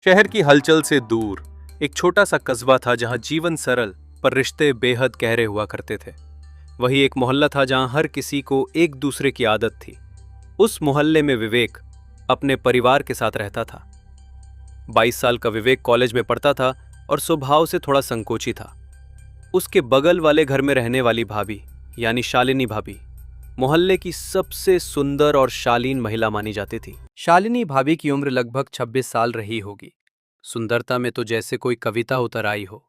शहर की हलचल से दूर एक छोटा सा कस्बा था जहां जीवन सरल पर रिश्ते बेहद गहरे हुआ करते थे। वही एक मोहल्ला था जहां हर किसी को एक दूसरे की आदत थी। उस मोहल्ले में विवेक अपने परिवार के साथ रहता था। 22 साल का विवेक कॉलेज में पढ़ता था और स्वभाव से थोड़ा संकोची था। उसके बगल वाले घर में रहने वाली भाभी यानी शालिनी भाभी मोहल्ले की सबसे सुंदर और शालीन महिला मानी जाती थी। शालिनी भाभी की उम्र लगभग 26 साल रही होगी। सुंदरता में तो जैसे कोई कविता उतर आई हो।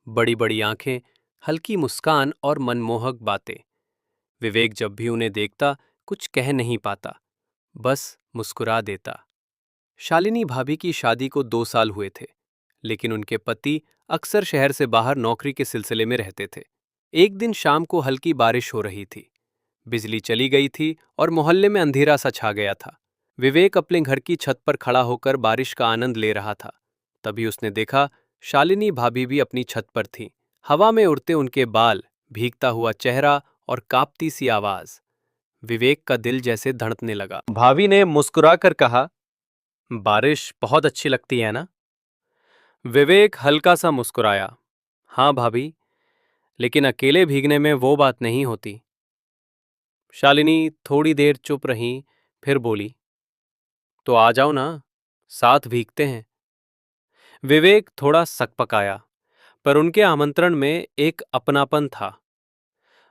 बड़ी बड़ी आंखें, हल्की मुस्कान और मनमोहक बातें। विवेक जब भी उन्हें देखता कुछ कह नहीं पाता, बस मुस्कुरा देता। शालिनी भाभी की शादी को 2 साल हुए थे, लेकिन उनके पति अक्सर शहर से बाहर नौकरी के सिलसिले में रहते थे। एक दिन शाम को हल्की बारिश हो रही थी। बिजली चली गई थी और मोहल्ले में अंधेरा सा छा गया था। विवेक अपने घर की छत पर खड़ा होकर बारिश का आनंद ले रहा था। तभी उसने देखा शालिनी भाभी भी अपनी छत पर थीं। हवा में उड़ते उनके बाल, भीगता हुआ चेहरा और कांपती सी आवाज। विवेक का दिल जैसे धड़कने लगा। भाभी ने मुस्कुराकर कहा, बारिश बहुत अच्छी लगती है ना? विवेक हल्का सा मुस्कुराया। हाँ भाभी, लेकिन अकेले भीगने में वो बात नहीं होती। शालिनी थोड़ी देर चुप रहीं, फिर बोली, तो आ जाओ ना, साथ भीगते हैं। विवेक थोड़ा सकपकाया, पर उनके आमंत्रण में एक अपनापन था।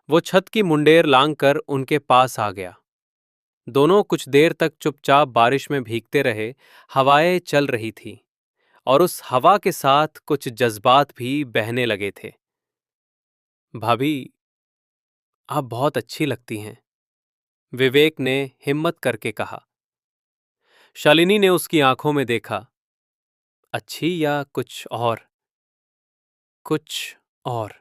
वो छत की मुंडेर लांघकर उनके पास आ गया। दोनों कुछ देर तक चुपचाप बारिश में भीगते रहे। हवाएं चल रही थीं और उस हवा के साथ कुछ जज्बात भी बहने लगे थे। भाभी, आप बहुत अच्छी लगती हैं, विवेक ने हिम्मत करके कहा। शालिनी ने उसकी आंखों में देखा। अच्छी या कुछ और? कुछ और।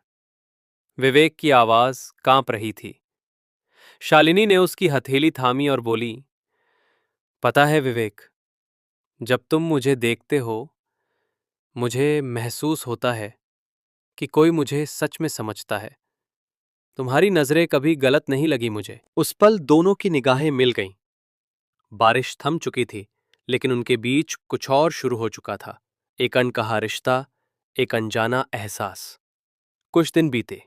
विवेक की आवाज कांप रही थी। शालिनी ने उसकी हथेली थामी और बोली, पता है विवेक, जब तुम मुझे देखते हो मुझे महसूस होता है कि कोई मुझे सच में समझता है। तुम्हारी नजरें कभी गलत नहीं लगी मुझे। उस पल दोनों की निगाहें मिल गईं। बारिश थम चुकी थी, लेकिन उनके बीच कुछ और शुरू हो चुका था। एक अनकहा रिश्ता, एक अनजाना एहसास। कुछ दिन बीते।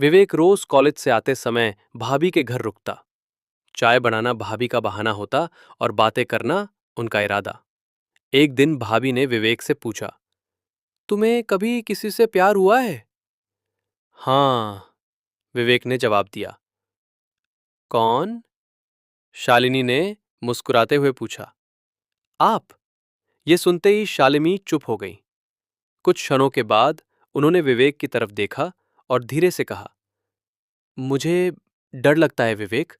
विवेक रोज कॉलेज से आते समय भाभी के घर रुकता। चाय बनाना भाभी का बहाना होता और बातें करना उनका इरादा। एक दिन भाभी ने विवेक से पूछा, तुम्हें कभी किसी से प्यार हुआ है? हाँ, विवेक ने जवाब दिया। कौन? शालिनी ने मुस्कुराते हुए पूछा। आप? ये सुनते ही शालिनी चुप हो गई। कुछ क्षणों के बाद उन्होंने विवेक की तरफ देखा और धीरे से कहा, मुझे डर लगता है विवेक,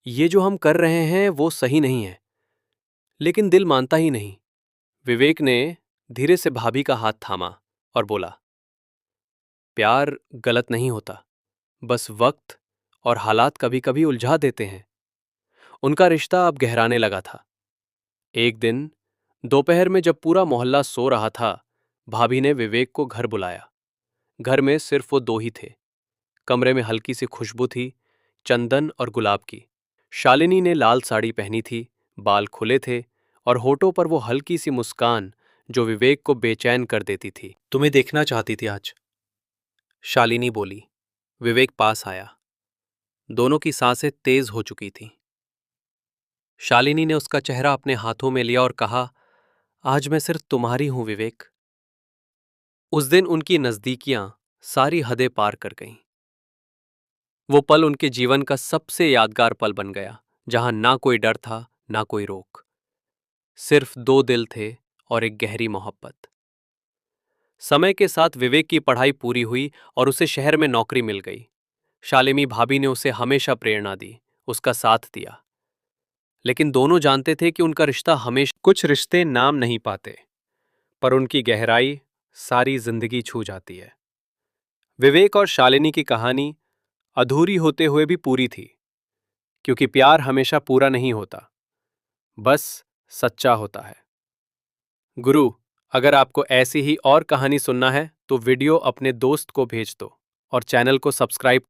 ये जो हम कर रहे हैं वो सही नहीं है। लेकिन दिल मानता ही नहीं। विवेक ने धीरे से भाभी का हाथ थामा और बोला, प्यार गलत नहीं होता, बस वक्त और हालात कभी कभी उलझा देते हैं। उनका रिश्ता अब गहराने लगा था। एक दिन दोपहर में जब पूरा मोहल्ला सो रहा था, भाभी ने विवेक को घर बुलाया। घर में सिर्फ वो दो ही थे। कमरे में हल्की सी खुशबू थी, चंदन और गुलाब की। शालिनी ने लाल साड़ी पहनी थी, बाल खुले थे और होठों पर वो हल्की सी मुस्कान जो विवेक को बेचैन कर देती थी। तुम्हें देखना चाहती थी आज, शालिनी बोली। विवेक पास आया। दोनों की सांसें तेज हो चुकी थीं। शालिनी ने उसका चेहरा अपने हाथों में लिया और कहा, आज मैं सिर्फ तुम्हारी हूं विवेक। उस दिन उनकी नजदीकियां सारी हदें पार कर गईं। वो पल उनके जीवन का सबसे यादगार पल बन गया, जहां ना कोई डर था, ना कोई रोक। सिर्फ दो दिल थे और एक गहरी मोहब्बत। समय के साथ विवेक की पढ़ाई पूरी हुई और उसे शहर में नौकरी मिल गई। शालिनी भाभी ने उसे हमेशा प्रेरणा दी, उसका साथ दिया। लेकिन दोनों जानते थे कि उनका रिश्ता हमेशा। कुछ रिश्ते नाम नहीं पाते, पर उनकी गहराई सारी जिंदगी छू जाती है। विवेक और शालिनी की कहानी अधूरी होते हुए भी पूरी थी, क्योंकि प्यार हमेशा पूरा नहीं होता, बस सच्चा होता है। गुरु, अगर आपको ऐसी ही और कहानी सुनना है तो वीडियो अपने दोस्त को भेज दो और चैनल को सब्सक्राइब